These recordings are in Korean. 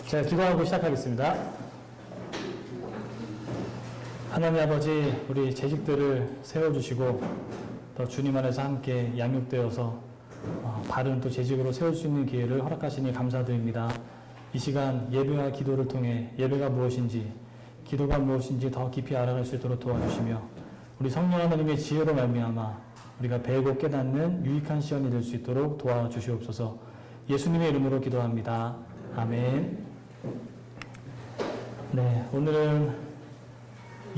제가 기도하고 시작하겠습니다. 하나님 아버지, 우리 재직들을 세워주시고 또 주님 안에서 함께 양육되어서 바른 또 재직으로 세울 수 있는 기회를 허락하시니 감사드립니다. 이 시간 예배와 기도를 통해 예배가 무엇인지, 기도가 무엇인지 더 깊이 알아갈 수 있도록 도와주시며 우리 성령 하나님의 지혜로 말미암아 우리가 배우고 깨닫는 유익한 시간이 될 수 있도록 도와주시옵소서. 예수님의 이름으로 기도합니다. 아멘. 네, 오늘은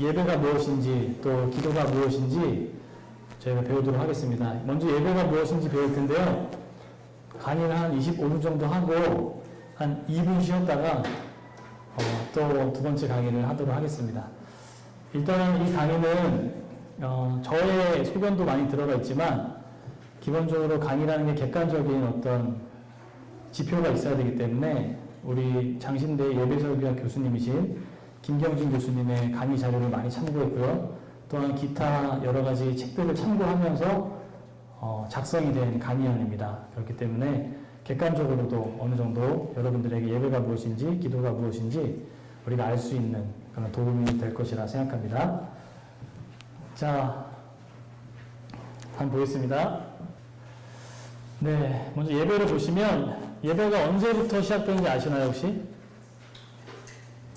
예배가 무엇인지 또 기도가 무엇인지 저희가 배우도록 하겠습니다. 먼저 예배가 무엇인지 배울 텐데요. 강의를 한 25분 정도 하고 한 2분 쉬었다가 또 두 번째 강의를 하도록 하겠습니다. 일단 이 강의는 저의 소견도 많이 들어가 있지만 기본적으로 강의라는 게 객관적인 어떤 지표가 있어야 되기 때문에 우리 장신대 예배설교학 교수님이신 김경진 교수님의 강의 자료를 많이 참고했고요. 또한 기타 여러 가지 책들을 참고하면서 작성이 된 강의안입니다. 그렇기 때문에 객관적으로도 어느 정도 여러분들에게 예배가 무엇인지 기도가 무엇인지 우리가 알 수 있는 그런 도움이 될 것이라 생각합니다. 자, 한번 보겠습니다. 네, 먼저 예배를 보시면 예배가 언제부터 시작되는지 아시나요, 혹시?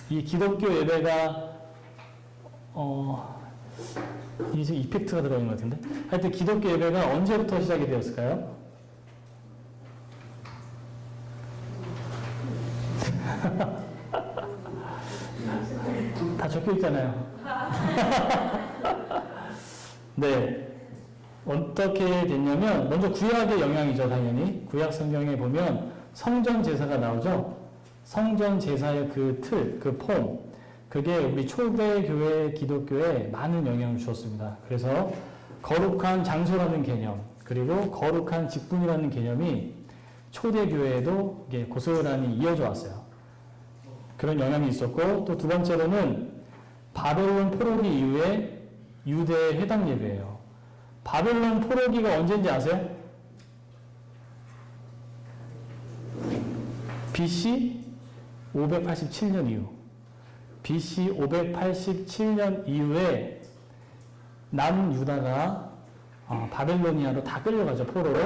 이 기독교 예배가 이제 이펙트가 들어있는 것 같은데? 하여튼 기독교 예배가 언제부터 시작이 되었을까요? 다 적혀 있잖아요. 네. 어떻게 됐냐면, 먼저 구약의 영향이죠, 당연히. 구약 성경에 보면 성전 제사가 나오죠. 성전 제사의 그 틀, 그 폼, 그게 우리 초대 교회 기독교에 많은 영향을 주었습니다. 그래서 거룩한 장소라는 개념, 그리고 거룩한 직분이라는 개념이 초대 교회에도 이게 고스란히 이어져 왔어요. 그런 영향이 있었고, 또 두 번째로는 바벨론 포로기 이후에 유대 회당 예배예요. 바벨론 포로기가 언제인지 아세요? BC 587년 이후. BC 587년 이후에 남유다가 바벨로니아로 다 끌려가죠, 포로로.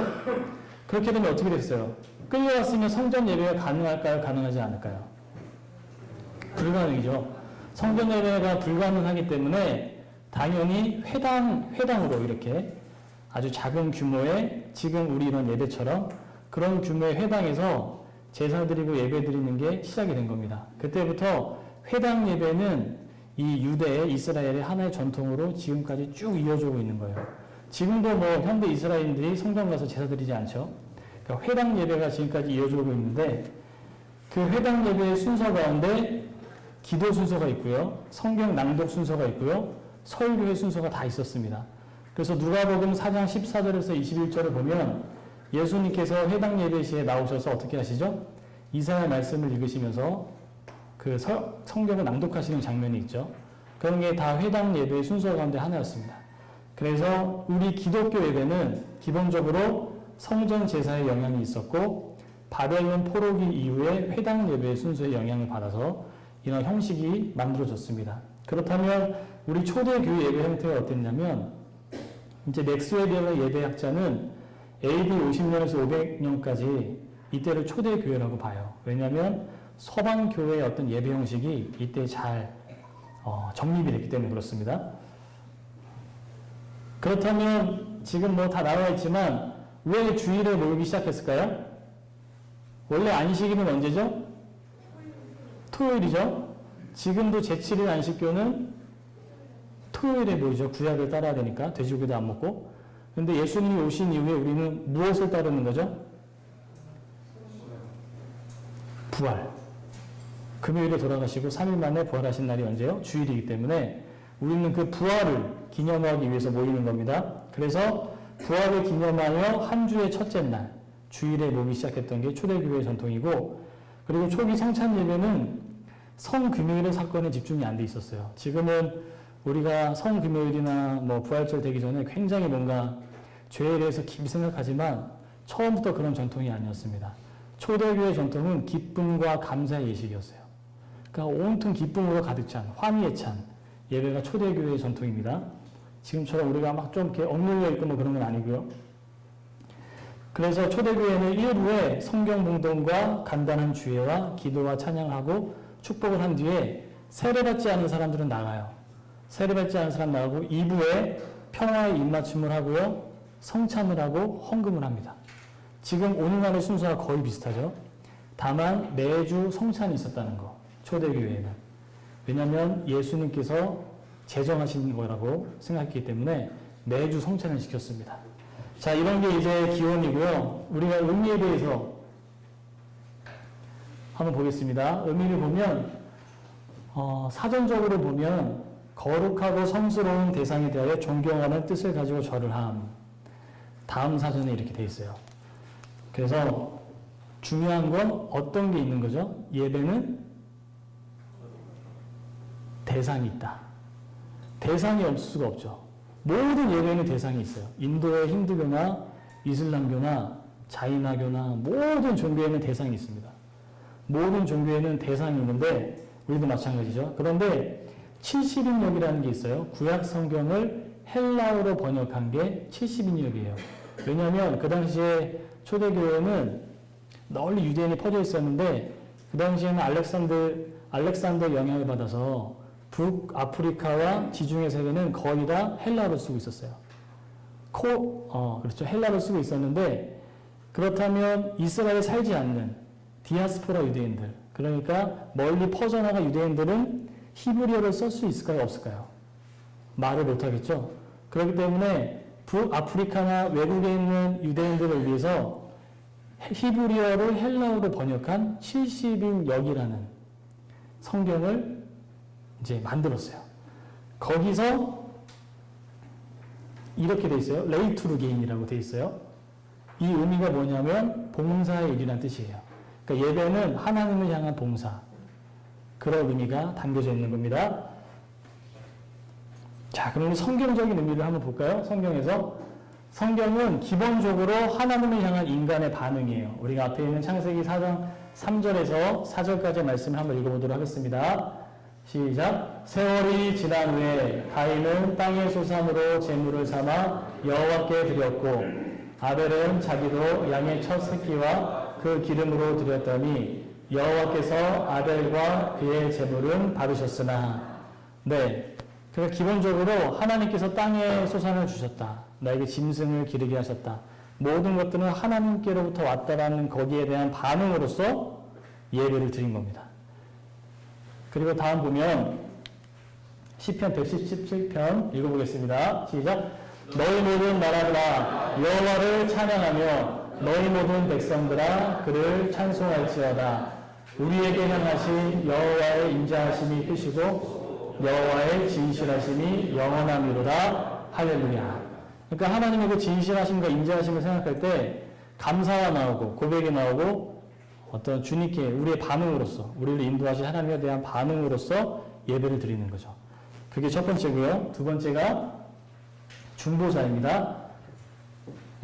그렇게 되면 어떻게 됐어요? 끌려왔으면 성전 예배가 가능할까요? 가능하지 않을까요? 불가능이죠. 성전 예배가 불가능하기 때문에 당연히 회당으로 이렇게 아주 작은 규모의 지금 우리 이런 예배처럼 그런 규모의 회당에서 제사 드리고 예배 드리는 게 시작이 된 겁니다. 그때부터 회당 예배는 이 유대의 이스라엘의 하나의 전통으로 지금까지 쭉 이어지고 있는 거예요. 지금도 뭐 현대 이스라엘인들이 성당 가서 제사 드리지 않죠. 그러니까 회당 예배가 지금까지 이어지고 있는데 그 회당 예배의 순서 가운데 기도 순서가 있고요. 성경 낭독 순서가 있고요. 설교의 순서가 다 있었습니다. 그래서 누가복음 4장 14절에서 21절을 보면 예수님께서 회당 예배 시에 나오셔서 어떻게 하시죠? 이사야 말씀을 읽으시면서 그 성경을 낭독하시는 장면이 있죠. 그런 게 다 회당 예배의 순서 가운데 하나였습니다. 그래서 우리 기독교 예배는 기본적으로 성전 제사의 영향이 있었고 바벨론 포로기 이후에 회당 예배의 순서의 영향을 받아서 이런 형식이 만들어졌습니다. 그렇다면 우리 초대 교회 예배 형태가 어땠냐면 이제 맥스웰의 예배학자는 AD 50년에서 500년까지 이때를 초대 교회라고 봐요. 왜냐하면 서방 교회의 어떤 예배 형식이 이때 잘 정립이 됐기 때문에 그렇습니다. 그렇다면 지금 뭐 다 나와 있지만 왜 주일에 모이기 시작했을까요? 원래 안식일은 언제죠? 토요일이죠. 지금도 제7일 안식교는 토요일에 모이죠. 구약을 따라야 되니까 돼지고기도 안 먹고. 근데 예수님이 오신 이후에 우리는 무엇을 따르는 거죠? 부활. 금요일에 돌아가시고 3일 만에 부활하신 날이 언제요? 주일이기 때문에 우리는 그 부활을 기념하기 위해서 모이는 겁니다. 그래서 부활을 기념하여 한 주의 첫째 날 주일에 모이기 시작했던 게 초대교회의 전통이고, 그리고 초기 성찬 예배는 성금요일의 사건에 집중이 안 돼 있었어요. 지금은 우리가 성금요일이나 뭐 부활절 되기 전에 굉장히 뭔가 죄에 대해서 깊이 생각하지만 처음부터 그런 전통이 아니었습니다. 초대교회 전통은 기쁨과 감사의 예식이었어요. 그러니까 온통 기쁨으로 가득 찬, 환희에 찬 예배가 초대교회의 전통입니다. 지금처럼 우리가 막 좀 이렇게 억눌려 있고 뭐 그런 건 아니고요. 그래서 초대교회는 일부에 성경 봉독과 간단한 주예와 기도와 찬양하고 축복을 한 뒤에 세례받지 않은 사람들은 나가요. 세례받지 않은 사람 나가고 2부에 평화의 입맞춤을 하고요. 성찬을 하고 헌금을 합니다. 지금 오늘날의 순서가 거의 비슷하죠. 다만 매주 성찬이 있었다는 거. 초대교회에는. 왜냐하면 예수님께서 제정하신 거라고 생각했기 때문에 매주 성찬을 시켰습니다. 자, 이런 게 이제 기원이고요. 우리가 의미에 대해서 한번 보겠습니다. 의미를 보면 사전적으로 보면 거룩하고 성스러운 대상에 대하여 존경하는 뜻을 가지고 절을 함. 다음 사전에 이렇게 돼 있어요. 그래서 중요한 건 어떤 게 있는 거죠? 예배는 대상이 있다. 대상이 없을 수가 없죠. 모든 예배에는 대상이 있어요. 인도의 힌두교나 이슬람교나 자이나교나 모든 종교에는 대상이 있습니다. 모든 종교에는 대상이 있는데 우리도 마찬가지죠. 그런데 70인역이라는 게 있어요. 구약 성경을 헬라어로 번역한 게 70인역이에요. 왜냐하면 그 당시에 초대교회는 널리 유대인이 퍼져 있었는데 그 당시에는 알렉산더 영향을 받아서 북아프리카와 지중해 세계는 거의 다 헬라어를 쓰고 있었어요. 그렇죠. 헬라어를 쓰고 있었는데 그렇다면 이스라엘에 살지 않는 디아스포라 유대인들, 그러니까 멀리 퍼져나간 유대인들은 히브리어를 쓸 수 있을까요? 없을까요? 말을 못하겠죠. 그렇기 때문에 북아프리카나 외국에 있는 유대인들을 위해서 히브리어를 헬라어로 번역한 70인 역이라는 성경을 이제 만들었어요. 거기서 이렇게 돼 있어요. 레이투르게인이라고 돼 있어요. 이 의미가 뭐냐면 봉사의 일이라는 뜻이에요. 그러니까 예배는 하나님을 향한 봉사, 그런 의미가 담겨져 있는 겁니다. 자, 그럼 성경적인 의미를 한번 볼까요? 성경은 기본적으로 하나님을 향한 인간의 반응이에요. 우리가 앞에 있는 창세기 4장 3절에서 4절까지의 말씀을 한번 읽어보도록 하겠습니다. 시작. 세월이 지난 후에 가인은 땅의 소산으로 제물을 삼아 여호와께 드렸고 아벨은 자기도 양의 첫 새끼와 그 기름으로 드렸더니 여호와께서 아벨과 그의 제물은 받으셨으나. 네, 그러니까 기본적으로 하나님께서 땅의 소산을 주셨다. 나에게 짐승을 기르게 하셨다. 모든 것들은 하나님께로부터 왔다라는 거기에 대한 반응으로서 예배를 드린 겁니다. 그리고 다음 보면 시편 117편 읽어보겠습니다. 시작. 너희 모든 나라들아 여호와를 찬양하며 너희 모든 백성들아 그를 찬송할지어다. 우리에게 향하신 여호와의 인자하심이 크시고 여호와의 진실하심이 영원함이로다. 할렐루야. 그러니까 하나님의 그 진실하심과 인자하심을 생각할 때 감사가 나오고 고백이 나오고 어떤 주님께 우리의 반응으로서 우리를 인도하신 하나님에 대한 반응으로서 예배를 드리는 거죠. 그게 첫 번째고요. 두 번째가 중보자입니다.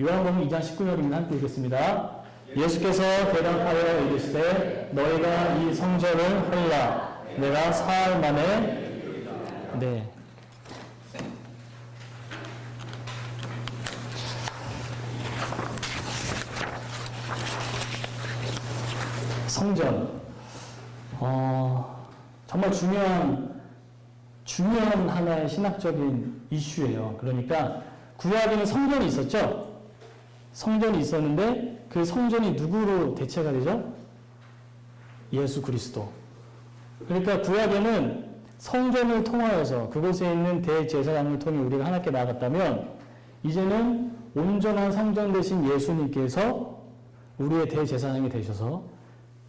요한복음 2장 19절입니다. 함께 읽겠습니다. 예수께서 대답하여 이르시되 너희가 이 성전을 헐라 내가 사흘 만에. 네. 성전, 정말 중요한 하나의 신학적인 이슈예요. 그러니까 구약에는 성전이 있었죠. 성전이 있었는데 그 성전이 누구로 대체가 되죠? 예수 그리스도. 그러니까 구약에는 성전을 통하여서 그곳에 있는 대제사장을 통해 우리가 하나님께 나아갔다면 이제는 온전한 성전 대신 예수님께서 우리의 대제사장이 되셔서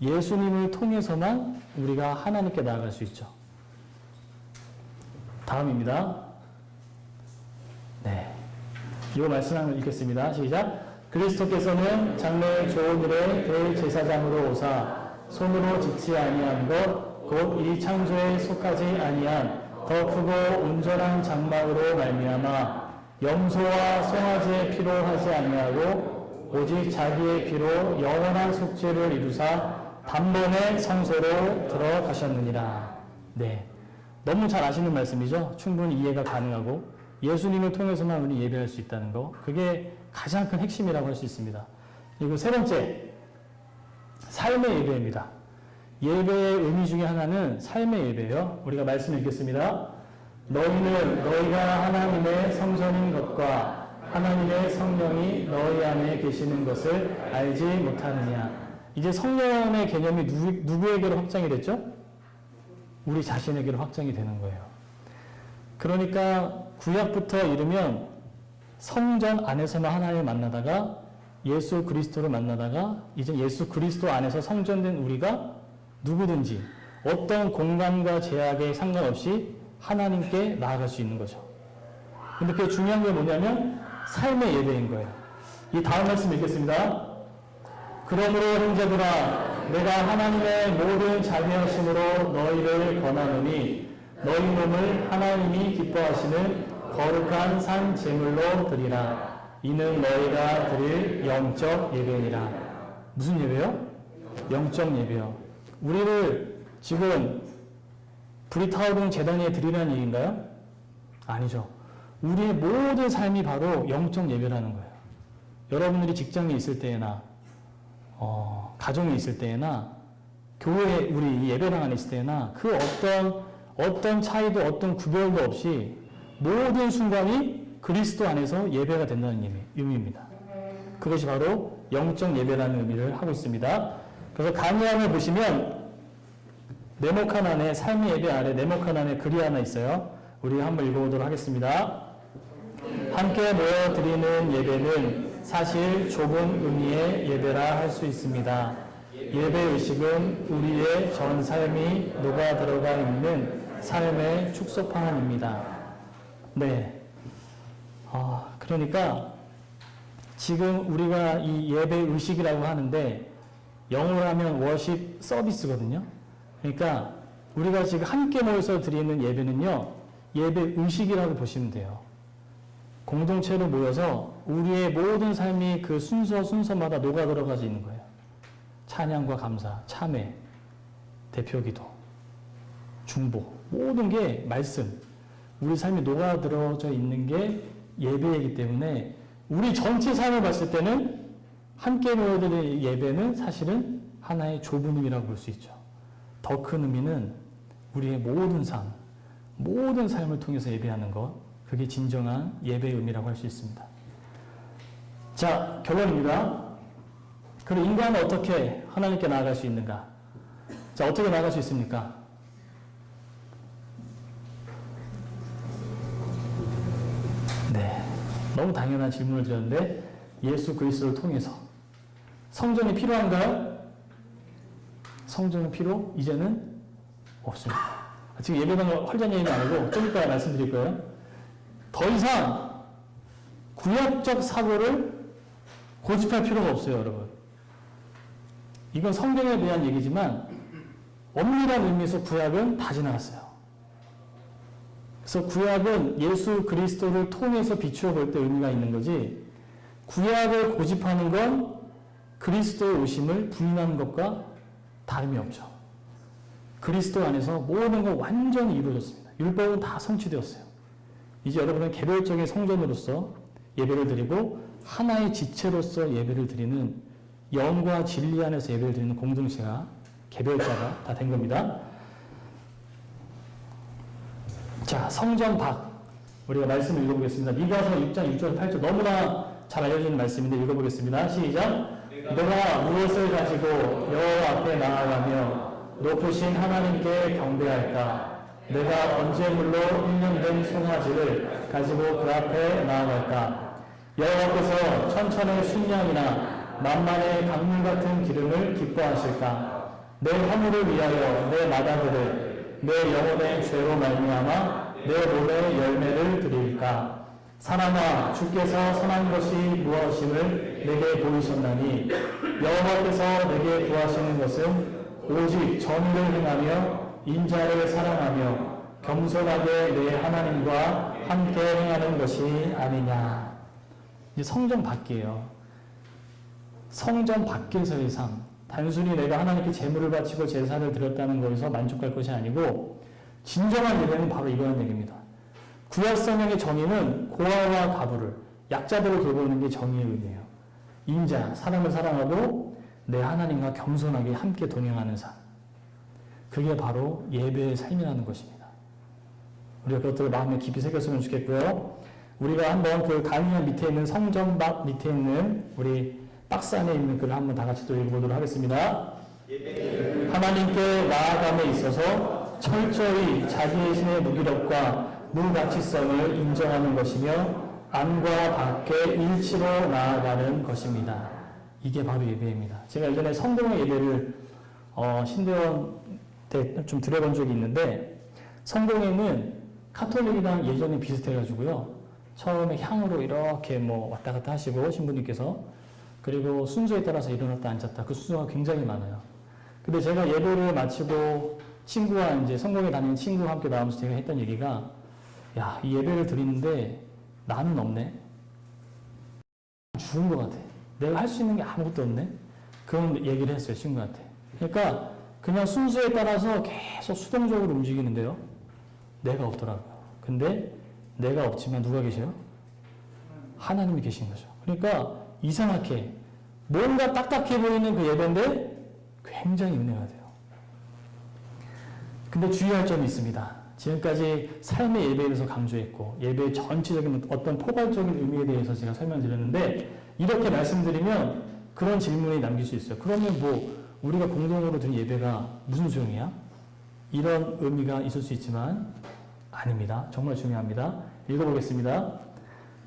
예수님을 통해서만 우리가 하나님께 나아갈 수 있죠. 다음입니다. 네, 이 말씀 한번 읽겠습니다. 시작. 그리스도께서는 장래의 좋은 일의 대제사장으로 오사 손으로 짓지 아니한 것 곧 이 창조에 속하지 아니한 더 크고 온전한 장막으로 말미암아 염소와 송아지의 피로 하지 아니하고 오직 자기의 피로 영원한 속죄를 이루사 단번에 성소로 들어가셨느니라. 네, 너무 잘 아시는 말씀이죠. 충분히 이해가 가능하고 예수님을 통해서만 우리 예배할 수 있다는 거, 그게 가장 큰 핵심이라고 할 수 있습니다. 그리고 세 번째, 삶의 예배입니다. 예배의 의미 중에 하나는 삶의 예배예요. 우리가 말씀을 읽겠습니다. 너희는 너희가 하나님의 성전인 것과 하나님의 성령이 너희 안에 계시는 것을 알지 못하느냐. 이제 성령의 개념이 누구에게로 확장이 됐죠? 우리 자신에게로 확장이 되는 거예요. 그러니까 구약부터 이르면 성전 안에서만 하나님을 만나다가 예수 그리스도를 만나다가 이제 예수 그리스도 안에서 성전된 우리가 누구든지 어떤 공간과 제약에 상관없이 하나님께 나아갈 수 있는 거죠. 근데 그게 중요한 게 뭐냐면 삶의 예배인 거예요. 이 다음 말씀 읽겠습니다. 그러므로 형제들아 내가 하나님의 모든 자비하심으로 너희를 권하노니 너희 몸을 하나님이 기뻐하시는 거룩한 산 제물로 드리라. 이는 너희가 드릴 영적 예배니라. 무슨 예배요? 영적 예배요. 우리를 지금 브리타우동 재단 위에 드리라는 얘기인가요? 아니죠. 우리의 모든 삶이 바로 영적 예배라는 거예요. 여러분들이 직장에 있을 때나 가정에 있을 때나 교회 우리 예배당 안에 있을 때나 그 어떤 차이도 어떤 구별도 없이 모든 순간이 그리스도 안에서 예배가 된다는 의미입니다. 그것이 바로 영적 예배라는 의미를 하고 있습니다. 그래서 강의안을 보시면 네모칸 안에 삶의 예배 아래 네모칸 안에 글이 하나 있어요. 우리 한번 읽어보도록 하겠습니다. 함께 모여 드리는 예배는 사실 좁은 의미의 예배라 할 수 있습니다. 예배 의식은 우리의 전 삶이 녹아 들어가 있는 삶의 축소판입니다. 네. 그러니까 지금 우리가 이 예배 의식이라고 하는데 영어로 하면 워십 서비스거든요. 그러니까 우리가 지금 함께 모여서 드리는 예배는요, 예배 의식이라고 보시면 돼요. 공동체로 모여서 우리의 모든 삶이 그 순서마다 녹아 들어가져 있는 거예요. 찬양과 감사, 참회, 대표기도, 중보, 모든 게 말씀, 우리 삶이 녹아 들어져 있는 게 예배이기 때문에 우리 전체 삶을 봤을 때는 함께 모여드릴 예배는 사실은 하나의 좁은 의미라고 볼 수 있죠. 더 큰 의미는 우리의 모든 삶, 모든 삶을 통해서 예배하는 것, 그게 진정한 예배의 의미라고 할 수 있습니다. 자, 결론입니다. 그럼 인간은 어떻게 하나님께 나아갈 수 있는가? 자, 어떻게 나아갈 수 있습니까? 네, 너무 당연한 질문을 드렸는데 예수 그리스도를 통해서. 성전이 필요한가요? 성전은 필요 이제는 없습니다. 지금 예배당을 헐전 얘기는 아니고 좀 이따 말씀드릴 거예요. 더 이상 구약적 사고를 고집할 필요가 없어요, 여러분. 이건 성경에 대한 얘기지만 엄밀한 의미에서 구약은 다 지나갔어요. 그래서 구약은 예수 그리스도를 통해서 비추어 볼 때 의미가 있는 거지, 구약을 고집하는 건 그리스도의 오심을 부인하는 것과 다름이 없죠. 그리스도 안에서 모든 건 완전히 이루어졌습니다. 율법은 다 성취되었어요. 이제 여러분은 개별적인 성전으로서 예배를 드리고 하나의 지체로서 예배를 드리는, 영과 진리 안에서 예배를 드리는 공동체가, 개별자가 다 된 겁니다. 자, 성전 밖. 우리가 말씀을 읽어보겠습니다. 미가서 6장 6절 8절 너무나 잘 알려지는 말씀인데 읽어보겠습니다. 시작. 내가 무엇을 가지고 여호와 앞에 나아가며 높으신 하나님께 경배할까? 내가 번제물로 1년 된 송아지를 가지고 그 앞에 나아갈까? 여호와께서 천천의 순양이나 만만의 강물 같은 기름을 기뻐하실까? 내 화물을 위하여 내 마다들을 내 영혼의 죄로 말미암아 내 몸의 열매를 드릴까? 사람아, 주께서 선한 것이 무엇임을 내게 보이셨나니 여호와께서 내게 구하시는 것은 오직 정의를 행하며 인자를 사랑하며 겸손하게 내 하나님과 함께 행하는 것이 아니냐. 이제 성전 밖이에요. 성전 밖에서의 삶, 단순히 내가 하나님께 제물을 바치고 제사를 드렸다는 것에서 만족할 것이 아니고 진정한 예배는 바로 이런 얘기입니다. 구약 성경의 정의는 고아와 과부를, 약자들을 돌보는 게 정의의 의미예요. 인자, 사람을 사랑하고 내 하나님과 겸손하게 함께 동행하는 삶. 그게 바로 예배의 삶이라는 것입니다. 우리가 그것들을 마음에 깊이 새겼으면 좋겠고요. 우리가 한번 그 강의한 밑에 있는 성전박 밑에 있는 우리 박스 안에 있는 글을 한번 다 같이 또 읽어보도록 하겠습니다. 하나님께 나아감에 있어서 철저히 자기의 신의 무기력과 무가치성을 인정하는 것이며 안과 밖에 일치로 나아가는 것입니다. 이게 바로 예배입니다. 제가 예전에 성공의 예배를 신대원 때 좀 드려본 적이 있는데 성공회는 카톨릭이랑 예전에 비슷해가지고요. 처음에 향으로 이렇게 뭐 왔다 갔다 하시고 신부님께서 그리고 순서에 따라서 일어났다 앉았다 그 순서가 굉장히 많아요. 근데 제가 예배를 마치고 친구와 이제 성공회 다니는 친구와 함께 나오면서 제가 했던 얘기가 야, 이 예배를 드리는데 나는 없네. 죽은 것 같아. 내가 할 수 있는 게 아무것도 없네. 그런 얘기를 했어요, 친구한테. 그러니까 그냥 순서에 따라서 계속 수동적으로 움직이는데요. 내가 없더라고요. 근데 내가 없지만 누가 계셔요? 하나님이 계신 거죠. 그러니까 이상하게 뭔가 딱딱해 보이는 그 예배인데 굉장히 은혜가 돼요. 근데 주의할 점이 있습니다. 지금까지 삶의 예배에 대해서 강조했고 예배의 전체적인 어떤 포괄적인 의미에 대해서 제가 설명드렸는데 이렇게 말씀드리면 그런 질문이 남길 수 있어요. 그러면 뭐 우리가 공동으로 드린 예배가 무슨 소용이야? 이런 의미가 있을 수 있지만 아닙니다. 정말 중요합니다. 읽어보겠습니다.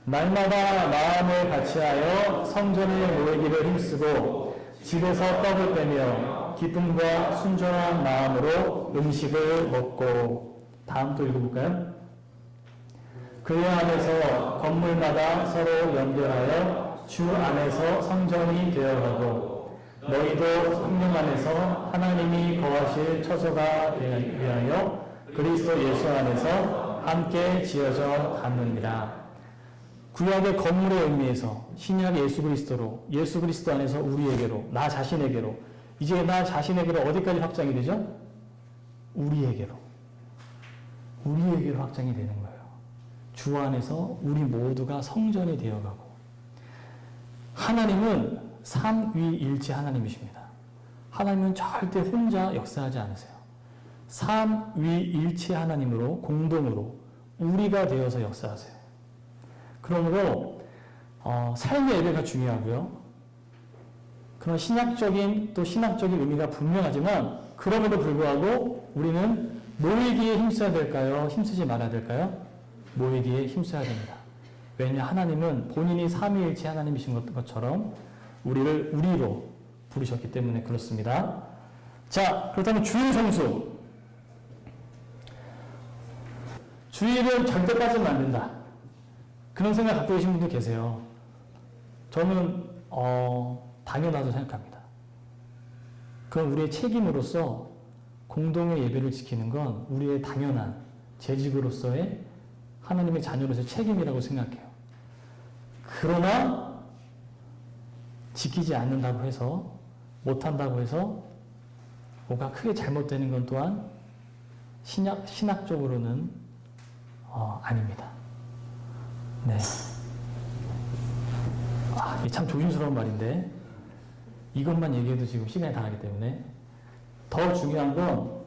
날마다 마음을 같이하여 성전에 모이기를 힘쓰고 집에서 떡을 빼며 기쁨과 순전한 마음으로 음식을 먹고 다음 또 읽어볼까요? 그 안에서 건물마다 서로 연결하여 주 안에서 성전이 되어가고 너희도 성령 안에서 하나님이 거하실 처소가 위하여 그리스도 예수 안에서 함께 지어져 갔느니라. 구약의 건물의 의미에서 신약의 예수 그리스도로 예수 그리스도 안에서 우리에게로 나 자신에게로 이제 나 자신에게로 어디까지 확장이 되죠? 우리에게로 확장이 되는 거예요. 주 안에서 우리 모두가 성전이 되어가고 하나님은 삼위일체 하나님이십니다. 하나님은 절대 혼자 역사하지 않으세요. 삼위일체 하나님으로 공동으로 우리가 되어서 역사하세요. 그러므로 삶의 예배가 중요하고요. 그런 신약적인 또 신학적인 의미가 분명하지만 그럼에도 불구하고 우리는 모이기에 힘써야 될까요? 힘쓰지 말아야 될까요? 모이기에 힘써야 됩니다. 왜냐 하나님은 본인이 삼위일체 하나님이신 것처럼 우리를 우리로 부르셨기 때문에 그렇습니다. 자, 그렇다면 주일 성수. 주일은 절대 빠지면 안 된다. 그런 생각 갖고 계신 분도 계세요. 저는 당연하다고 생각합니다. 그건 우리의 책임으로서 공동의 예배를 지키는 건 우리의 당연한 재직으로서의 하나님의 자녀로서의 책임이라고 생각해요. 그러나 지키지 않는다고 해서 못한다고 해서 뭐가 크게 잘못되는 건 또한 신학적으로는 아닙니다. 네. 이게 참 조심스러운 말인데 이것만 얘기해도 지금 시간이 다 가기 때문에 더 중요한 건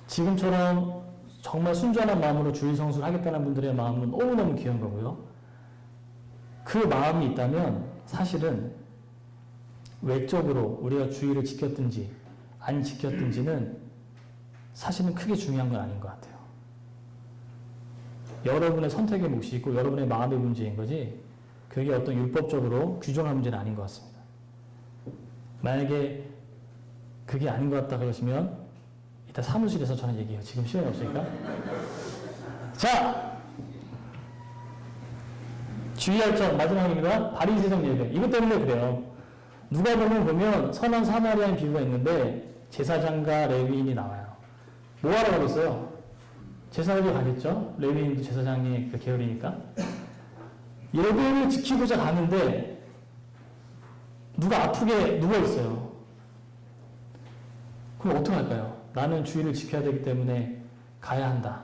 지금처럼 정말 순전한 마음으로 주일 성수를 하겠다는 분들의 마음은 너무너무 귀한 거고요. 그 마음이 있다면 사실은 외적으로 우리가 주일을 지켰든지 안 지켰든지는 사실은 크게 중요한 건 아닌 것 같아요. 여러분의 선택의 몫이 있고 여러분의 마음의 문제인 거지 그게 어떤 율법적으로 규정할 문제는 아닌 것 같습니다. 만약에 그게 아닌 것 같다 그러시면 이따 사무실에서 저는 얘기해요. 지금 시간이 없으니까. 자, 주의할 점 마지막입니다. 바리새적 예배. 이것 때문에 그래요. 누가 보면 선한 사마리아인 비유가 있는데 제사장과 레위인이 나와요. 뭐하러 가겠어요? 제사하러 가겠죠? 레위인도 제사장의 그 계열이니까. 예배를 지키고자 가는데 누가 아프게 누워있어요. 그럼 어떡할까요? 나는 주의를 지켜야 되기 때문에 가야 한다.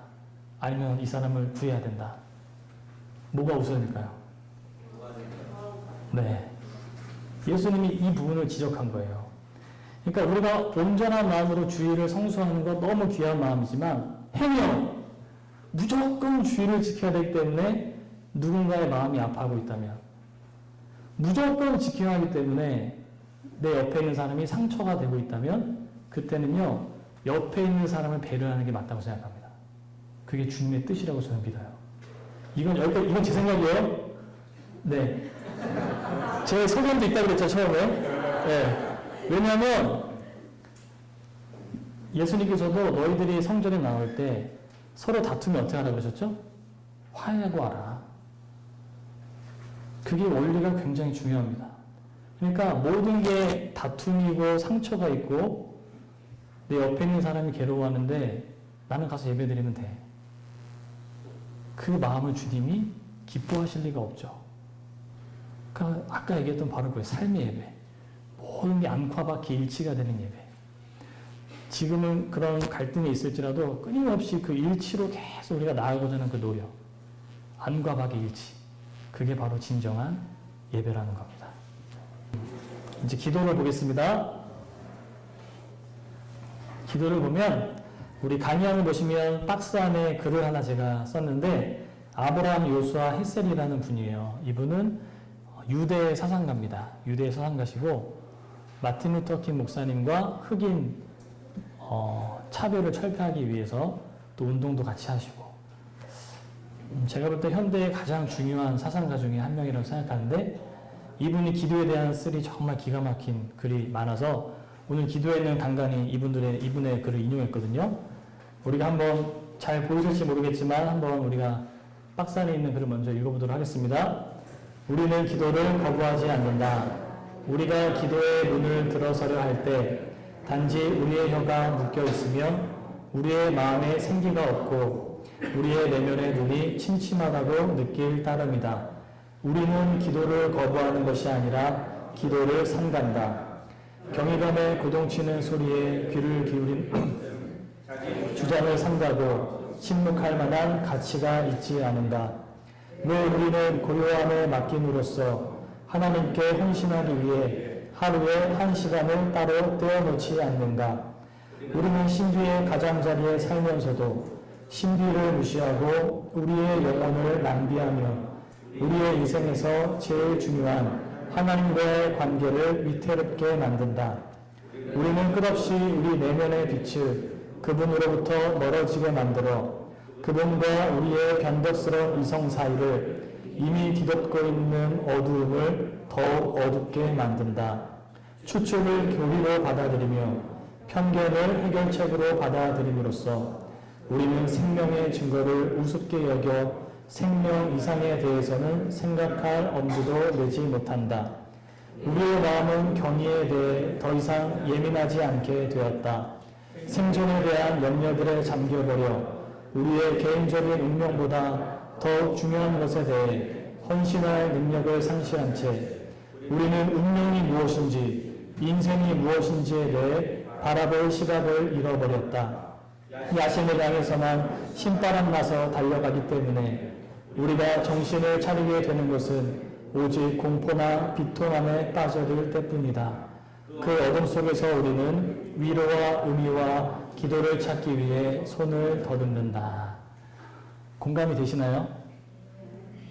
아니면 이 사람을 구해야 된다. 뭐가 우선일까요? 네. 예수님이 이 부분을 지적한 거예요. 그러니까 우리가 온전한 마음으로 주의를 성수하는 건 너무 귀한 마음이지만 행여 무조건 주의를 지켜야 되기 때문에 누군가의 마음이 아파하고 있다면, 무조건 지켜야 하기 때문에 내 옆에 있는 사람이 상처가 되고 있다면, 그때는요 옆에 있는 사람을 배려하는 게 맞다고 생각합니다. 그게 주님의 뜻이라고 저는 믿어요. 이건 제 생각이에요. 네. 제 소견도 있다고 그랬죠, 처음에. 네. 왜냐하면 예수님께서도 너희들이 성전에 나올 때 서로 다투면 어떻게 하라고 그러셨죠? 화해하고 하라. 그게 원리가 굉장히 중요합니다. 그러니까 모든 게 다툼이고 상처가 있고 내 옆에 있는 사람이 괴로워하는데 나는 가서 예배드리면 돼. 그 마음을 주님이 기뻐하실 리가 없죠. 그러니까 아까 얘기했던 바로 그 삶의 예배. 모든 게 안팎밖에 일치가 되는 예배. 지금은 그런 갈등이 있을지라도 끊임없이 그 일치로 계속 우리가 나아가고자 하는 그 노력. 안과 밖의 일치. 그게 바로 진정한 예배라는 겁니다. 이제 기도를 보겠습니다. 기도를 보면 우리 강의안을 보시면 박스 안에 글을 하나 제가 썼는데 아브라함 요수아 헷셀이라는 분이에요. 이분은 유대 사상가입니다. 유대 사상가시고 마틴 루터 킹 목사님과 흑인 차별을 철폐하기 위해서 또 운동도 같이 하시고 제가 볼 때 현대의 가장 중요한 사상가 중에 한 명이라고 생각하는데 이분이 기도에 대한 글이 정말 기가 막힌 글이 많아서 오늘 기도에는 간간히 이분의 글을 인용했거든요. 우리가 한번 잘 보이실지 모르겠지만 한번 우리가 박스 안에 있는 글을 먼저 읽어보도록 하겠습니다. 우리는 기도를 거부하지 않는다. 우리가 기도의 문을 들어서려 할 때 단지 우리의 혀가 묶여 있으며 우리의 마음에 생기가 없고 우리의 내면의 눈이 침침하다고 느낄 따름이다. 우리는 기도를 거부하는 것이 아니라 기도를 삼간다. 경이감에 고동치는 소리에 귀를 기울인 주장을 삼가고 침묵할 만한 가치가 있지 않은다. 왜 우리는 고요함에 맡김으로써 하나님께 헌신하기 위해 하루에 1시간을 따로 떼어놓지 않는가? 우리는 신비의 가장자리에 살면서도 신비를 무시하고 우리의 영혼을 낭비하며 우리의 인생에서 제일 중요한 하나님과의 관계를 위태롭게 만든다. 우리는 끝없이 우리 내면의 빛을 그분으로부터 멀어지게 만들어 그분과 우리의 변덕스러운 이성 사이를 이미 뒤덮고 있는 어두움을 더욱 어둡게 만든다. 추측을 교리로 받아들이며 편견을 해결책으로 받아들임으로써 우리는 생명의 증거를 우습게 여겨 생명 이상에 대해서는 생각할 엄두도 내지 못한다. 우리의 마음은 경의에 대해 더 이상 예민하지 않게 되었다. 생존에 대한 염려들에 잠겨버려 우리의 개인적인 운명보다 더 중요한 것에 대해 헌신할 능력을 상실한 채 우리는 운명이 무엇인지 인생이 무엇인지에 대해 바라볼 시각을 잃어버렸다. 야심을 향해서만 신바람 나서 달려가기 때문에 우리가 정신을 차리게 되는 것은 오직 공포나 비통함에 빠져들 때뿐이다. 그 어둠 속에서 우리는 위로와 의미와 기도를 찾기 위해 손을 더듬는다. 공감이 되시나요?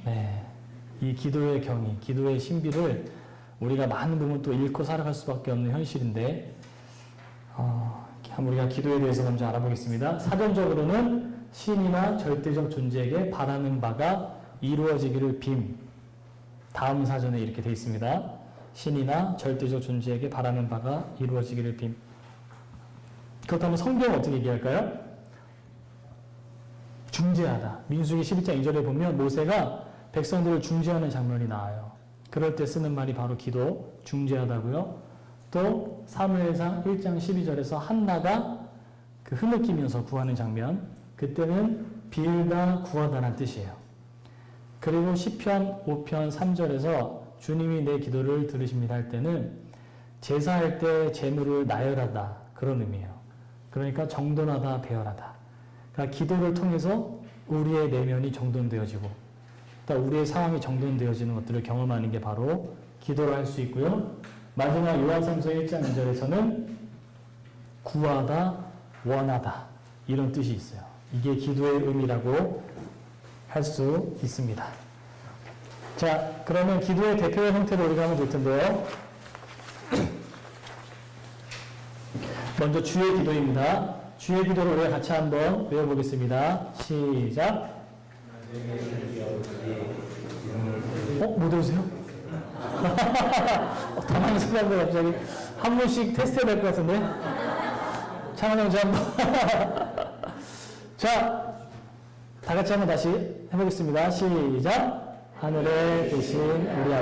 네. 이 기도의 경위, 기도의 신비를 우리가 많은 부분 또 잃고 살아갈 수밖에 없는 현실인데 우리가 기도에 대해서 먼저 알아보겠습니다. 사전적으로는 신이나 절대적 존재에게 바라는 바가 이루어지기를 빔. 다음 사전에 이렇게 되어 있습니다. 신이나 절대적 존재에게 바라는 바가 이루어지기를 빔. 그렇다면 성경은 어떻게 얘기할까요? 중재하다. 민수기 12장 2절에 보면 모세가 백성들을 중재하는 장면이 나와요. 그럴 때 쓰는 말이 바로 기도, 중재하다고요. 또 사무엘상 1장 12절에서 한나가 그 흐느끼면서 구하는 장면, 그때는 빌다 구하다라는 뜻이에요. 그리고 시편 5편 3절에서 주님이 내 기도를 들으십니다 할 때는 제사할 때 재물을 나열하다 그런 의미예요. 그러니까 정돈하다, 배열하다. 그러니까 기도를 통해서 우리의 내면이 정돈되어지고 그러니까 우리의 상황이 정돈되어지는 것들을 경험하는 게 바로 기도를 할 수 있고요. 마지막 요한삼서 1장 2절에서는 구하다, 원하다 이런 뜻이 있어요. 이게 기도의 의미라고 할 수 있습니다. 자, 그러면 기도의 대표의 형태로 우리가 하면 될 텐데요. 먼저 주의 기도입니다. 주의 기도를 우리가 같이 한번 외워보겠습니다. 시작. 못 오세요? 가만히 생각하고 갑자기 한 번씩 테스트 해야 될 것 같은데? 창원 형제 한번. 자, 다 같이 한번 다시 해보겠습니다. 시작. 하늘에 계신 우리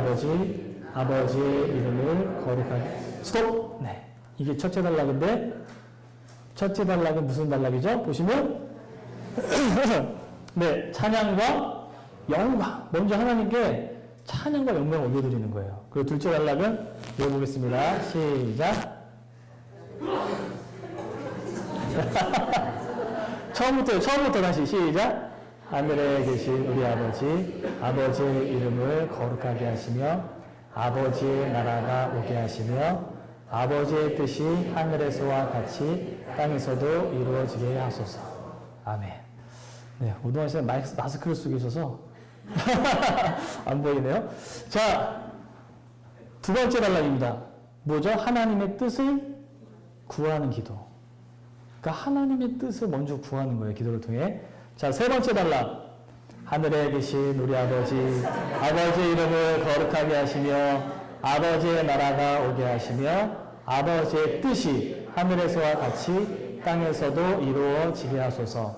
아버지의 이름을 거룩하게. 스톱! 네. 이게 첫째 단락인데, 첫째 단락은 무슨 단락이죠? 보시면, 네, 찬양과 영광. 먼저 하나님께 찬양과 영광을 올려드리는 거예요. 그리고 둘째 단락은 읽어보겠습니다. 시작. 처음부터 다시 시작. 하늘에 계신 우리 아버지의 이름을 거룩하게 하시며, 아버지의 나라가 오게 하시며, 아버지의 뜻이 하늘에서와 같이 땅에서도 이루어지게 하소서. 아멘. 네, 오동환 씨는 마스크를 쓰고 계셔서 안 보이네요. 자, 두 번째 단락입니다. 뭐죠? 하나님의 뜻을 구하는 기도. 그러니까 하나님의 뜻을 먼저 구하는 거예요. 기도를 통해. 자, 세 번째 단락. 하늘에 계신 우리 아버지의 이름을 거룩하게 하시며 아버지의 나라가 오게 하시며 아버지의 뜻이 하늘에서와 같이 땅에서도 이루어지게 하소서.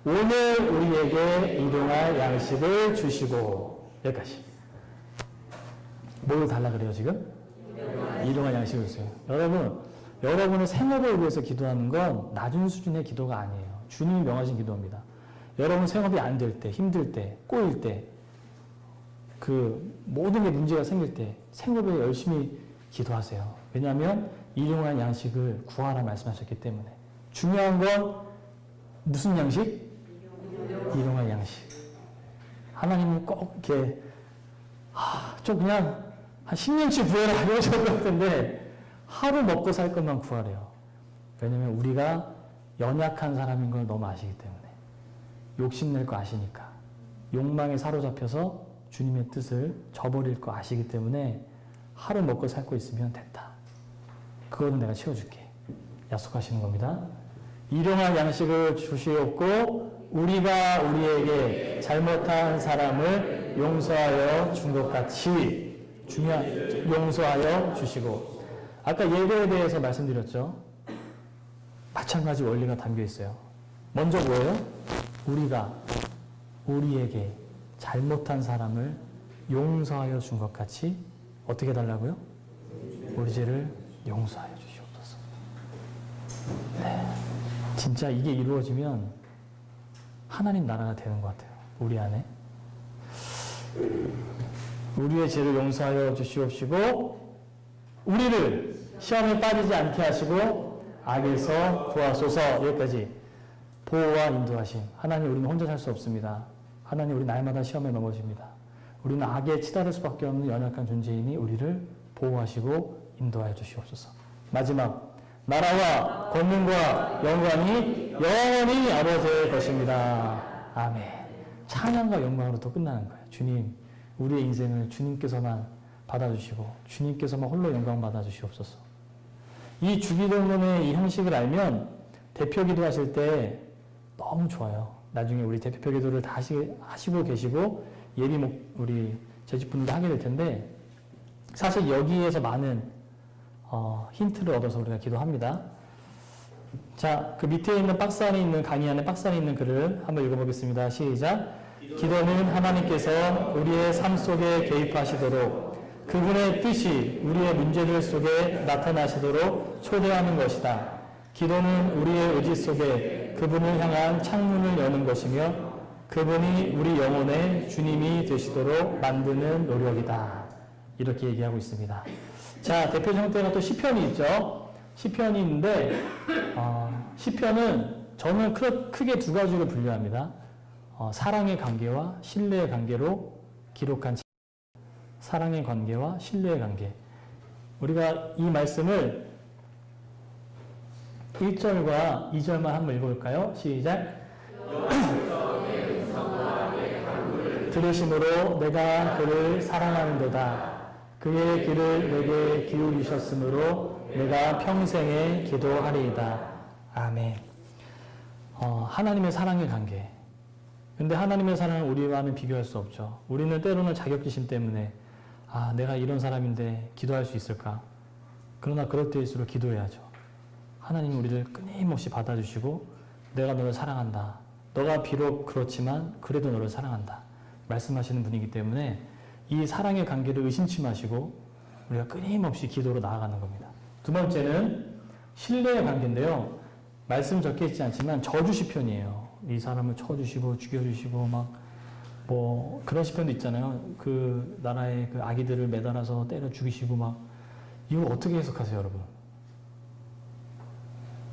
오늘 우리에게 일용할 양식을 주시고. 여기까지. 뭘 달라 그래요 지금? 일용할 양식을 주세요. 여러분의 생업을 위해서 기도하는 건 낮은 수준의 기도가 아니에요. 주님이 명하신 기도입니다. 여러분 생업이 안 될 때, 힘들 때, 꼬일 때, 모든 게 문제가 생길 때 생업에 열심히 기도하세요. 왜냐하면 일용할 양식을 구하라 말씀하셨기 때문에. 중요한 건 무슨 양식? 일용할 양식. 하나님은 꼭 이렇게 좀 그냥 한 10년치 구해라 이러실 것 같은데 하루 먹고 살 것만 구하래요. 왜냐하면 우리가 연약한 사람인 걸 너무 아시기 때문에. 욕심낼 거 아시니까. 욕망에 사로잡혀서 주님의 뜻을 저버릴 거 아시기 때문에 하루 먹고 살 거 있으면 됐다. 그거는 내가 채워줄게. 약속하시는 겁니다. 일용할 양식을 주시옵고 우리가 우리에게 잘못한 사람을 용서하여 준 것 같이 용서하여 주시고. 아까 예배에 대해서 말씀드렸죠. 마찬가지 원리가 담겨 있어요. 먼저 뭐예요? 우리가 우리에게 잘못한 사람을 용서하여 준 것 같이 어떻게 해달라고요? 우리 죄를 용서하여 주시옵소서. 네. 진짜 이게 이루어지면 하나님 나라가 되는 것 같아요. 우리 안에. 우리의 죄를 용서하여 주시옵시고 우리를 시험에 빠지지 않게 하시고 악에서 구하소서. 여기까지. 보호와 인도하심. 하나님, 우리는 혼자 살 수 없습니다. 하나님, 우리 날마다 시험에 넘어집니다. 우리는 악에 치달을 수밖에 없는 연약한 존재이니 우리를 보호하시고 인도하여 주시옵소서. 마지막, 나라와 권능과 영광이 영원히 아버지의 것입니다. 아멘. 찬양과 영광으로 또 끝나는 거예요. 주님, 우리의 인생을 주님께서만 받아주시고 주님께서만 홀로 영광 받아주시옵소서. 이 주기도문의 이 형식을 알면 대표 기도하실 때 너무 좋아요. 나중에 우리 대표 기도를 다시 하시고 계시고 우리 제집분들도 하게 될 텐데 사실 여기에서 많은 힌트를 얻어서 우리가 기도합니다. 자, 그 밑에 있는 박스 안에 있는 강의 안에 박스 안에 있는 글을 한번 읽어보겠습니다. 시작. 기도는 하나님께서 우리의 삶 속에 개입하시도록 그분의 뜻이 우리의 문제들 속에 나타나시도록 초대하는 것이다. 기도는 우리의 의지 속에 그분을 향한 창문을 여는 것이며 그분이 우리 영혼의 주님이 되시도록 만드는 노력이다. 이렇게 얘기하고 있습니다. 자, 대표 형태가 또 시편이 있죠. 시편이 있는데 시편은 저는 크게 두 가지로 분류합니다. 사랑의 관계와 신뢰의 관계로 기록한 사랑의 관계와 신뢰의 관계. 우리가 이 말씀을 1절과 2절만 한번 읽어볼까요? 시작. 들으심으로 내가 그를 사랑하는도다. 그의 귀를 내게 기울이셨으므로 내가 평생에 기도하리이다. 아멘. 하나님의 사랑의 관계. 근데 하나님의 사랑은 우리와는 비교할 수 없죠. 우리는 때로는 자격지심 때문에 내가 이런 사람인데 기도할 수 있을까? 그러나 그럴 때일수록 기도해야죠. 하나님이 우리를 끊임없이 받아주시고 내가 너를 사랑한다. 너가 비록 그렇지만 그래도 너를 사랑한다. 말씀하시는 분이기 때문에 이 사랑의 관계를 의심치 마시고 우리가 끊임없이 기도로 나아가는 겁니다. 두 번째는 신뢰의 관계인데요. 말씀 적혀 있지 않지만 저주 시편이에요. 이 사람을 쳐주시고 죽여주시고 뭐 그런 시편도 있잖아요. 그 나라의 그 아기들을 매달아서 때려 죽이시고 이거 어떻게 해석하세요, 여러분?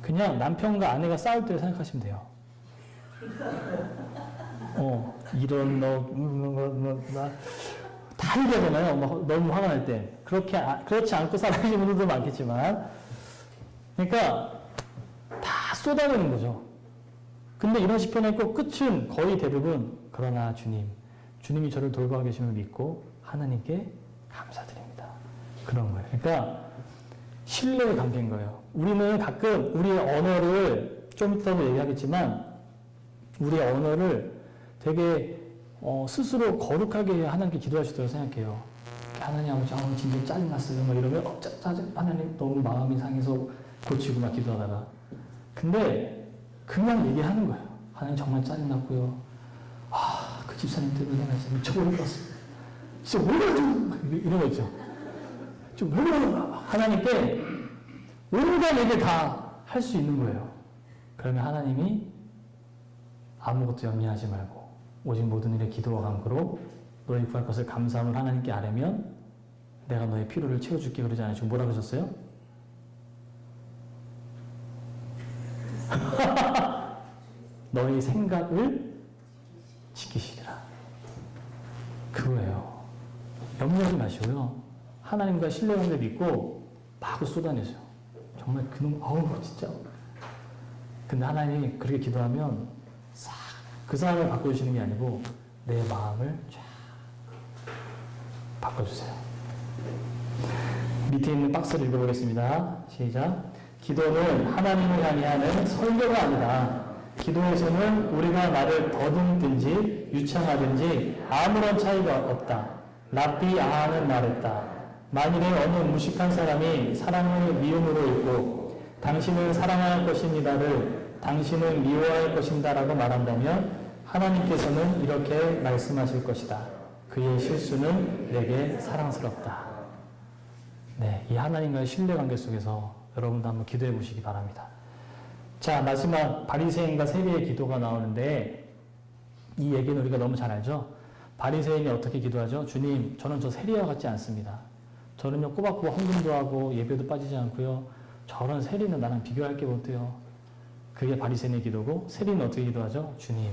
그냥 남편과 아내가 싸울 때 생각하시면 돼요. 이런 다 얘기하잖아요. 너무 화가 날 때. 그렇지 않고 살아계신 분들도 많겠지만. 그러니까 다 쏟아내는 거죠. 근데 이런 시편의 꼭 끝은 거의 대부분 그러나 주님이 저를 돌보아 계심을 믿고 하나님께 감사드립니다. 그런 거예요. 그러니까 신뢰의 관계인 거예요. 우리는 가끔 우리의 언어를 좀 이따도 얘기하겠지만 우리의 언어를 되게 스스로 거룩하게 하나님께 기도할 수 있다고 생각해요. 하나님 아버지 오늘 진짜 짜증났어요. 이러면 하나님 너무 마음이 상해서 고치고 기도하다가 근데 그냥 얘기하는 거예요. 하나님 정말 짜증났고요. 그 집사님 때문에 내가 진짜 미쳐버릴 것 같습니다. 진짜 왜 좀 이런 거 있죠. 좀 왜 하나님께 온갖 얘기 다 할 수 있는 거예요. 그러면 하나님이 아무것도 염려하지 말고 오직 모든 일에 기도와 간구로 너희 구할 것을 감사함을 하나님께 아뢰면 내가 너의 필요를 채워줄게 그러지 않아요? 지금 뭐라 그러셨어요? 너희 생각을 지키시리라. 그거예요. 염려하지 마시고요. 하나님과 신뢰관계 믿고 마구 쏟아내세요. 정말 그놈 진짜. 근데 하나님이 그렇게 기도하면 싹 그 사람을 바꿔주시는 게 아니고 내 마음을 쫙 바꿔주세요. 밑에 있는 박스를 읽어보겠습니다. 시작. 기도는 하나님을 향해 하는 설교가 아니다. 기도에서는 우리가 말을 더듬든지 유창하든지 아무런 차이가 없다. 랍비 아하는 말했다. 만일에 어느 무식한 사람이 사랑을 미움으로 읽고 당신을 사랑할 것입니다를 당신을 미워할 것입니다라고 말한다면 하나님께서는 이렇게 말씀하실 것이다. 그의 실수는 내게 사랑스럽다. 네, 이 하나님과의 신뢰관계 속에서 여러분도 한번 기도해 보시기 바랍니다. 자, 마지막 바리새인과 세리의 기도가 나오는데 이 얘기는 우리가 너무 잘 알죠? 바리새인이 어떻게 기도하죠? 주님, 저는 저 세리와 같지 않습니다. 저는요 꼬박꼬박 헌금도 하고 예배도 빠지지 않고요. 저런 세리는 나랑 비교할 게 못해요. 그게 바리새인의 기도고 세리는 어떻게 기도하죠? 주님,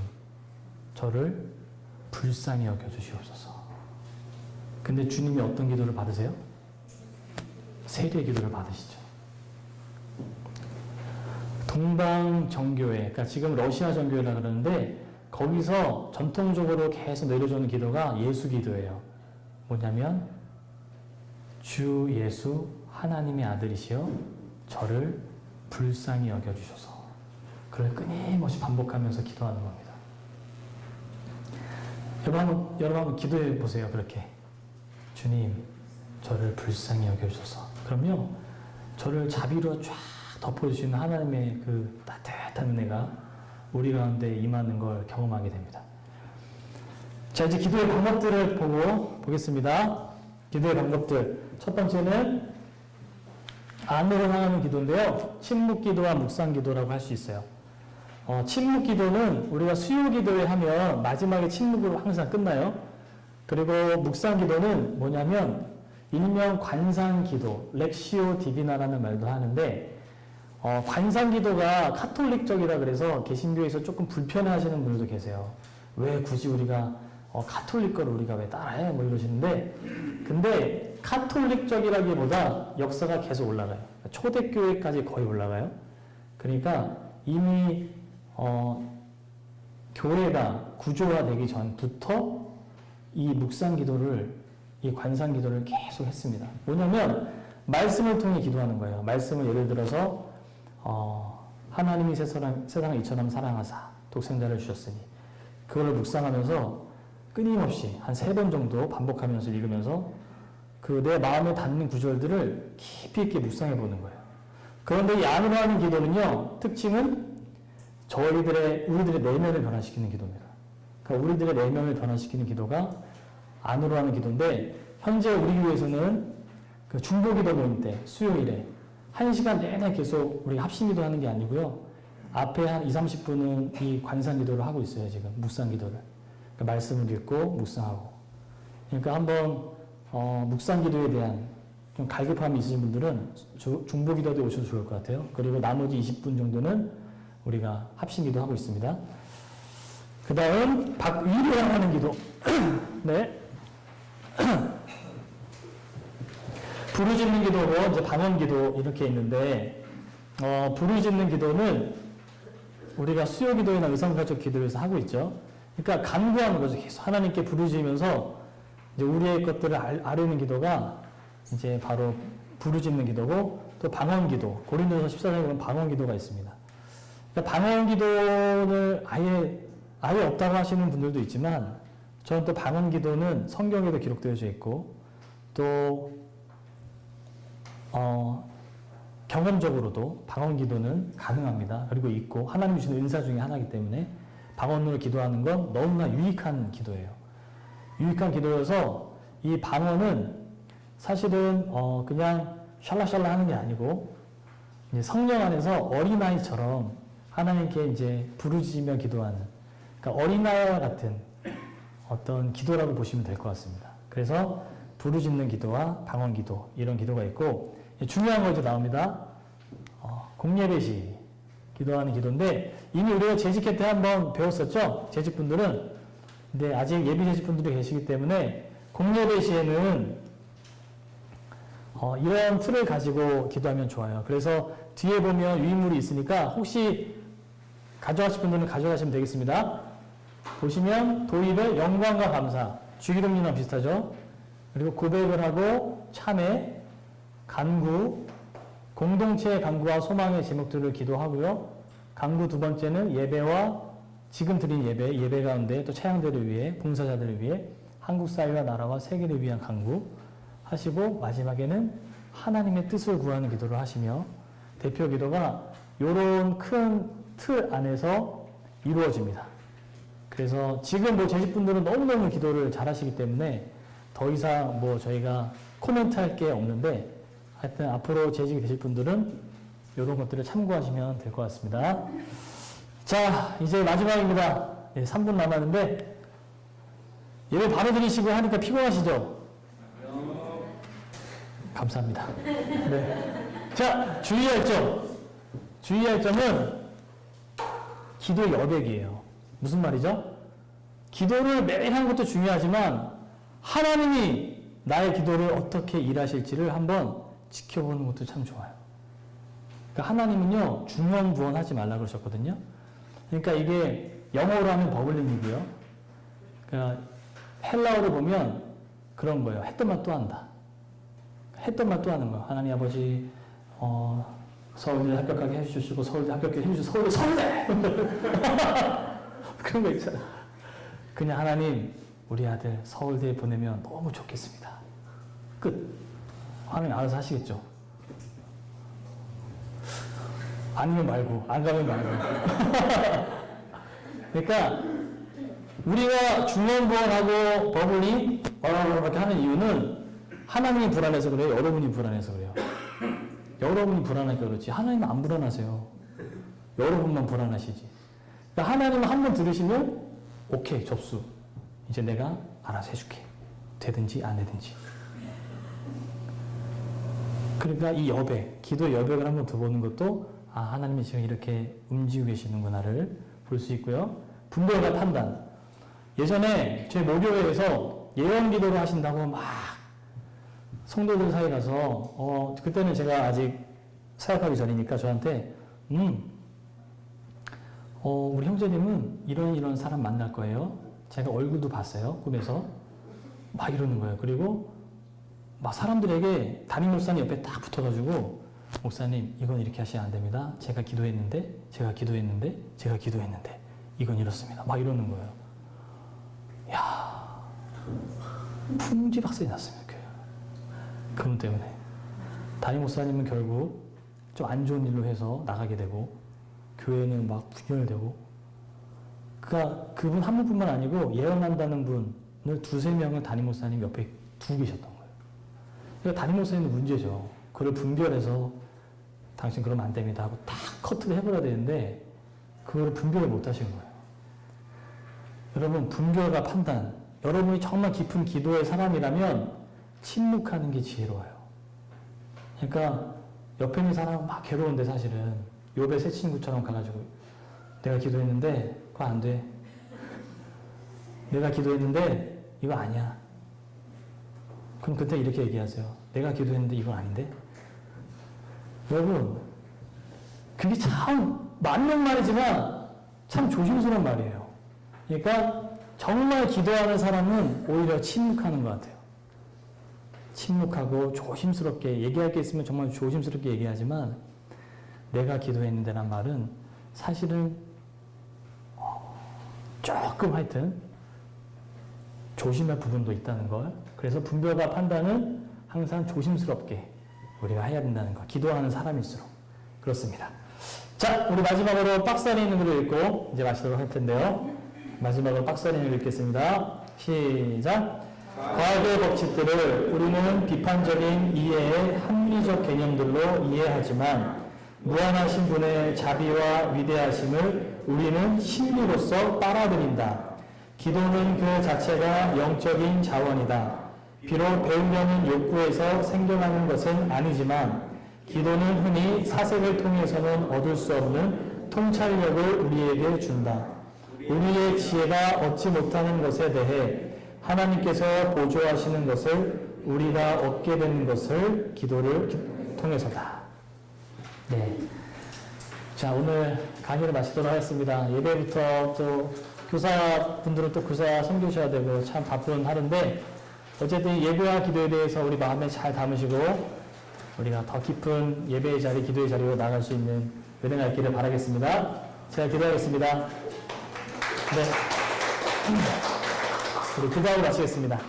저를 불쌍히 여겨주시옵소서. 근데 주님이 어떤 기도를 받으세요? 세리의 기도를 받으시죠. 동방 정교회, 그러니까 지금 러시아 정교회라 그러는데 거기서 전통적으로 계속 내려주는 기도가 예수 기도예요. 뭐냐면 주 예수 하나님의 아들이시여 저를 불쌍히 여겨주셔서. 그걸 끊임없이 반복하면서 기도하는 겁니다. 여러분 한번 기도해 보세요. 그렇게 주님 저를 불쌍히 여겨주셔서. 그럼요 저를 자비로 쫙 덮어주시는 하나님의 그 따뜻한 은혜가 우리 가운데 임하는 걸 경험하게 됩니다. 자, 이제 기도의 방법들을 보겠습니다. 기도의 방법들. 첫 번째는 안으로 향하는 기도인데요. 침묵 기도와 묵상 기도라고 할 수 있어요. 침묵 기도는 우리가 수요 기도에 하면 마지막에 침묵으로 항상 끝나요. 그리고 묵상 기도는 뭐냐면 일명 관상기도, 렉시오 디비나라는 말도 하는데 관상기도가 카톨릭적이라 그래서 개신교에서 조금 불편해하시는 분들도 계세요. 왜 굳이 우리가 카톨릭 거를 우리가 왜 따라해? 뭐 이러시는데, 근데 카톨릭적이라기보다 역사가 계속 올라가요. 초대교회까지 거의 올라가요. 그러니까 이미 교회가 구조화되기 전부터 이 묵상기도를, 이 관상기도를 계속 했습니다. 뭐냐면 말씀을 통해 기도하는 거예요. 말씀을 예를 들어서 하나님이 세상을 이처럼 사랑하사 독생자를 주셨으니, 그걸 묵상하면서 끊임없이 한 3번 정도 반복하면서 읽으면서 그 내 마음에 닿는 구절들을 깊이 있게 묵상해 보는 거예요. 그런데 이 안으로 하는 기도는요, 특징은 우리들의 내면을 변화시키는 기도입니다. 그러니까 우리들의 내면을 변화시키는 기도가 안으로 하는 기도인데, 현재 우리 교회에서는 그 중보기도 모임 때 수요일에 1시간 내내 계속 우리 합심기도 하는 게 아니고요. 앞에 한 20-30분은 이 관상기도를 하고 있어요. 지금 묵상기도를. 그러니까 말씀을 읽고 묵상하고. 그러니까 한번 묵상기도에 대한 좀 갈급함이 있으신 분들은 중보기도에 오셔도 좋을 것 같아요. 그리고 나머지 20분 정도는 우리가 합심기도 하고 있습니다. 그 다음 위로 향하는 기도. 네. 부르짖는 기도고 이제 방언기도 이렇게 있는데, 부르짖는 기도는 우리가 수요기도나 의성가족 기도에서 하고 있죠. 그러니까 간구하는 거죠. 계속 하나님께 부르짖으면서 이제 우리의 것들을 아뢰는 기도가 이제 바로 부르짖는 기도고, 또 방언기도, 고린도서 14장에 보면 방언기도가 있습니다. 그러니까 방언기도를 아예 없다고 하시는 분들도 있지만, 저는 또 방언기도는 성경에도 기록되어져 있고, 또 경험적으로도 방언기도는 가능합니다. 그리고 있고, 하나님 주시는 은사 중에 하나이기 때문에 방언으로 기도하는 건 너무나 유익한 기도예요. 유익한 기도여서 이 방언은 사실은 그냥 샬라샬라 하는 게 아니고, 이제 성령 안에서 어린아이처럼 하나님께 이제 부르짖으며 기도하는, 그러니까 어린아이와 같은 어떤 기도라고 보시면 될 것 같습니다. 그래서 부르짖는 기도와 방언기도, 이런 기도가 있고, 중요한 거 이제 나옵니다. 공예배시 기도하는 기도인데, 이미 우리가 재직회 때 한번 배웠었죠? 재직분들은. 근데 아직 예비 재직분들이 계시기 때문에 공예배시에는 이런 틀을 가지고 기도하면 좋아요. 그래서 뒤에 보면 유인물이 있으니까 혹시 가져가실 분들은 가져가시면 되겠습니다. 보시면 도입의 영광과 감사, 주기도문이랑 비슷하죠? 그리고 고백을 하고 참회, 간구, 공동체의 간구와 소망의 제목들을 기도하고요. 간구 2번째는 예배와 지금 드린 예배 가운데 또 차양들을 위해, 봉사자들을 위해, 한국 사회와 나라와 세계를 위한 간구 하시고, 마지막에는 하나님의 뜻을 구하는 기도를 하시며, 대표 기도가 이런 큰 틀 안에서 이루어집니다. 그래서 지금 뭐 재직분들은 너무너무 기도를 잘 하시기 때문에 더 이상 뭐 저희가 코멘트 할 게 없는데, 하여튼 앞으로 재직이 되실 분들은 이런 것들을 참고하시면 될 것 같습니다. 자, 이제 마지막입니다. 네, 3분 남았는데, 예배 바로 드리시고 하니까 피곤하시죠? 감사합니다. 네. 자, 주의할 점은 기도 여백이에요. 무슨 말이죠? 기도를 매일 하는 것도 중요하지만 하나님이 나의 기도를 어떻게 일하실지를 한번 지켜보는 것도 참 좋아요. 그러니까 하나님은요, 중언부언하지 말라 그러셨거든요. 그러니까 이게 영어로 하면 버블링이고요. 그러니까 헬라어로 보면 그런 거예요. 했던 말 또 한다. 했던 말 또 하는 거예요. 하나님 아버지, 서울대 합격하게 해주시고, 서울대 합격하게 해주시고, 서울대! 그런 거 있잖아. 그냥 하나님, 우리 아들 서울대에 보내면 너무 좋겠습니다. 끝. 하나님 알아서 하시겠죠. 아니면 말고, 안 가면 말고. 그러니까, 우리가 중언부언하고 버블링, 이렇게 하는 이유는 하나님이 불안해서 그래요? 여러분이 불안해서 그래요? 여러분이 불안하니까 그렇지. 하나님은 안 불안하세요. 여러분만 불안하시지. 그러니까 하나님은 한 번 들으시면 오케이, 접수. 이제 내가 알아서 해줄게. 되든지 안 되든지. 그러니까 이 여백, 기도 여백을 한번 더 보는 것도 하나님이 지금 이렇게 움직이고 계시는구나를 볼 수 있고요. 분별과 판단. 예전에 저희 모교회에서 예언 기도를 하신다고 막 성도들 사이 가서 그때는 제가 아직 사역하기 전이니까 저한테 우리 형제님은 이런 사람 만날 거예요. 제가 얼굴도 봤어요. 꿈에서. 막 이러는 거예요. 그리고 막 사람들에게 담임 목사님 옆에 딱 붙어가지고 목사님 이건 이렇게 하시면 안 됩니다. 제가 기도했는데 이건 이렇습니다. 막 이러는 거예요. 야, 풍지박산이 났습니다. 그런 때문에 담임 목사님은 결국 좀 안 좋은 일로 해서 나가게 되고 교회는 막 분열되고 그분 한 분뿐만 아니고 예언한다는 분을 두세 명을 담임 목사님 옆에 두고 계셨던 거예요. 그러니까 담임 목사님은 문제죠. 그걸 분별해서 당신 그러면 안 됩니다 하고 딱 커트를 해버려야 되는데 그걸 분별을 못 하신 거예요. 여러분 분별과 판단, 여러분이 정말 깊은 기도의 사람이라면 침묵하는 게 지혜로워요. 그러니까 옆에 있는 사람은 막 괴로운데 사실은 욥의 새 친구처럼 가가지고 내가 기도했는데 그거 안 돼. 내가 기도했는데 이거 아니야. 그럼 그때 이렇게 얘기하세요. 내가 기도했는데 이건 아닌데? 여러분 그게 참 맞는 말이지만 참 조심스러운 말이에요. 그러니까 정말 기도하는 사람은 오히려 침묵하는 것 같아요. 침묵하고 조심스럽게 얘기할 게 있으면 정말 조심스럽게 얘기하지만 내가 기도했는데란 말은 사실은 조금 하여튼 조심할 부분도 있다는 걸. 그래서 분별과 판단은 항상 조심스럽게 우리가 해야 된다는 거. 기도하는 사람일수록. 그렇습니다. 자, 우리 마지막으로 박스 안에 있는 글을 읽고 이제 마치도록 할 텐데요. 마지막으로 박스 안에 있는 글 읽겠습니다. 시작. 과학의 법칙들을 우리는 비판적인 이해의 합리적 개념들로 이해하지만 무한하신 분의 자비와 위대하심을 우리는 신비로서 빨아들인다. 기도는 그 자체가 영적인 자원이다. 비록 배우려는 욕구에서 생겨나는 것은 아니지만 기도는 흔히 사색을 통해서는 얻을 수 없는 통찰력을 우리에게 준다. 우리의 지혜가 얻지 못하는 것에 대해 하나님께서 보조하시는 것을 우리가 얻게 되는 것을 기도를 통해서다. 네. 자, 오늘 강의를 마치도록 하겠습니다. 예배부터 또 교사분들은 또 교사 섬기셔야 되고 참 바쁜 하루인데 어쨌든 예배와 기도에 대해서 우리 마음에 잘 담으시고 우리가 더 깊은 예배의 자리, 기도의 자리로 나갈 수 있는 은혜가 있기를 바라겠습니다. 제가 기도하겠습니다. 네. 우리 기도하고 마치겠습니다.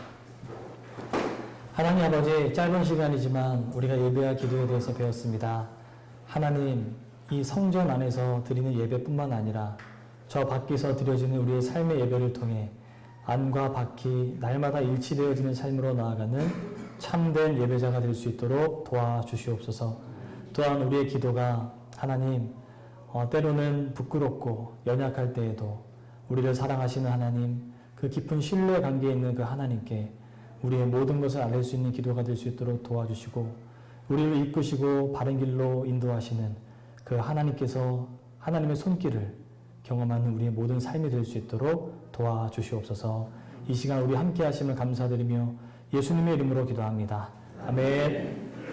하나님 아버지, 짧은 시간이지만 우리가 예배와 기도에 대해서 배웠습니다. 하나님, 이 성전 안에서 드리는 예배뿐만 아니라 저 밖에서 드려지는 우리의 삶의 예배를 통해 안과 밖이 날마다 일치되어지는 삶으로 나아가는 참된 예배자가 될 수 있도록 도와주시옵소서. 또한 우리의 기도가 하나님, 때로는 부끄럽고 연약할 때에도 우리를 사랑하시는 하나님, 그 깊은 신뢰 관계에 있는 그 하나님께 우리의 모든 것을 알릴 수 있는 기도가 될 수 있도록 도와주시고 우리를 이끄시고 바른 길로 인도하시는 그 하나님께서 하나님의 손길을 경험하는 우리의 모든 삶이 될 수 있도록 도와주시옵소서. 이 시간 우리 함께 하심을 감사드리며 예수님의 이름으로 기도합니다. 아멘.